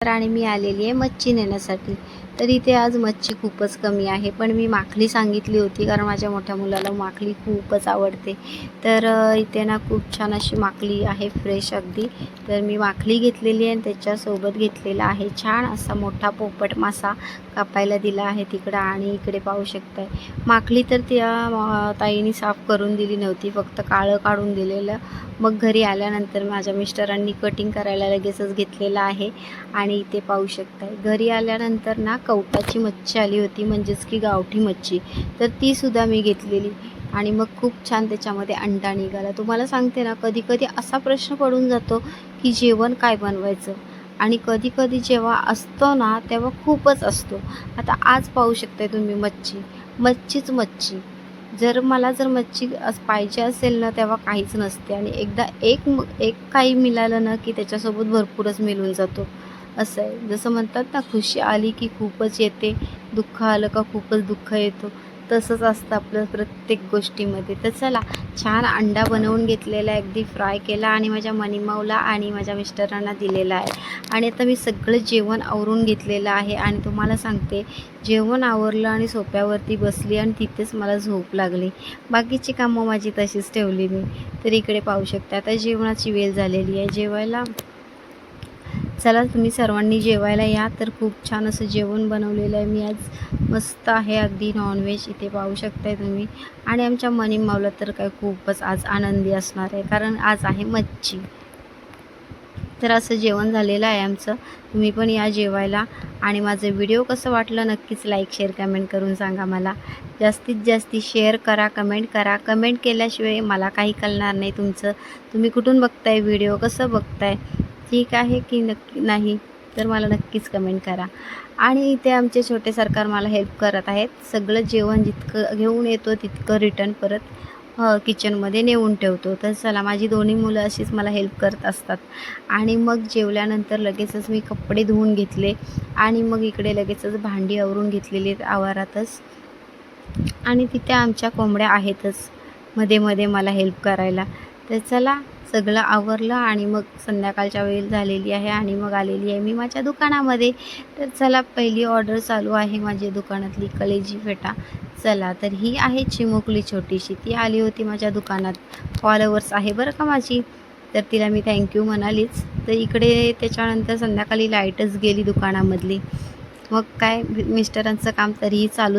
आणि मी आलेली आहे मच्छी नेण्यासाठी. तर इथे आज मच्छी खूपच कमी आहे, पण मी माखली सांगितली होती कारण माझ्या मोठ्या मुलाला माखली खूपच आवडते. तर इथे ना खूप छान अशी माखली आहे, फ्रेश अगदी. तर मी माखली घेतलेली आहे आणि त्याच्यासोबत घेतलेला आहे छान असा मोठा पोपट मासा कापायला दिला आहे तिकडं. आणि इकडे पाहू शकताय माखली तर त्या ताईंनी साफ करून दिली नव्हती, फक्त काळं काढून दिलेलं. मग घरी आल्यानंतर माझ्या मिस्टरांनी कटिंग करायला लगेचच घेतलेलं आहे. आणि इथे पाहू शकताय घरी आल्यानंतर ना कवटाची मच्छी आली होती, म्हणजेच की गावठी मच्छी. तर ती सुद्धा मी घेतलेली आणि मग खूप छान त्याच्यामध्ये अंडा निघाला. तुम्हाला सांगते ना, कधी कधी असा प्रश्न पडून जातो की जेवण काय बनवायचं. आणि कधी कधी जेव्हा असतो ना तेव्हा खूपच असतो. आता आज पाहू शकताय तुम्ही मच्छीच मच्छी. जर मच्छी पाहिजे असेल ना तेव्हा काहीच नसते, आणि एकदा एक काही मिळालं ना की त्याच्यासोबत भरपूरच मिळून जातो. असं आहे, जसं म्हणतात ना, खुशी आली की खूपच येते, दुःख आलं का खूपच दुःख येतो. तसंच असतं आपलं प्रत्येक गोष्टीमध्ये. तर चला, छान अंडा बनवून घेतलेला आहे, अगदी फ्राय केला आणि माझ्या मनीमाऊला आणि माझ्या मिस्टरांना दिलेला आहे. आणि आता मी सगळं जेवण आवरून घेतलेलं आहे आणि तुम्हाला सांगते, जेवण आवरलं आणि सोफ्यावरती बसली आणि तिथेच मला झोप लागली. बाकीची कामं माझी तशीच ठेवली मी. तर इकडे पाहू शकता, आता जेवणाची वेळ झालेली आहे, जेवायला चला तुम्ही सर्वांनी जेवायला या. तर खूप छान असं जेवण बनवलेलं आहे मी आज, मस्त आहे अगदी नॉनव्हेज. इथे पाहू शकताय तुम्ही. आणि आमच्या मनीमाऊला तर काय खूपच आज आनंदी असणार आहे, कारण आज आहे मच्छी. तर असं जेवण झालेलं आहे आमचं. तुम्ही पण या जेवायला. आणि माझं व्हिडिओ कसं वाटलं नक्कीच लाईक शेअर कमेंट करून सांगा मला. जास्तीत जास्त शेअर करा, कमेंट करा. कमेंट केल्याशिवाय मला काही कळणार नाही तुमचं. तुम्ही कुठून बघताय व्हिडिओ, कसं बघताय, ठीक आहे की नक्की नाही, तर मला नक्कीच कमेंट करा. आणि इथे आमचे छोटे सरकार मला हेल्प करत आहेत. सगळं जेवण जितकं घेऊन येतो तितकं रिटर्न परत किचनमध्ये नेऊन ठेवतो. तर चला, माझी दोन्ही मुलं अशीच मला हेल्प करत असतात. आणि मग जेवल्यानंतर लगेचच मी कपडे धुवून घेतले आणि मग इकडे लगेचच भांडी आवरून घेतलेली आहेत आवारातच. आणि तिथे आमच्या कोंबड्या आहेतच मध्ये मध्ये मला हेल्प करायला. तर चला, सगळं आवरलं आणि मग संध्याकाळच्या वेळ झालेली आहे आणि मग आलेली आहे मी माझ्या दुकानामध्ये. तर चला, पहिली ऑर्डर चालू आहे माझी दुकानातली, कलेजी फेटा. चला, तर ही आहे चिमुकली छोटीशी, ती आली होती माझ्या दुकानात. फॉलोवर्स आहे बरं का माझी, तर तिला मी थँक्यू म्हणालीच. तर इकडे त्याच्यानंतर संध्याकाळी लाईटच गेली दुकानामधली. मग काय, मिस्टरांचं काम तरीही चालू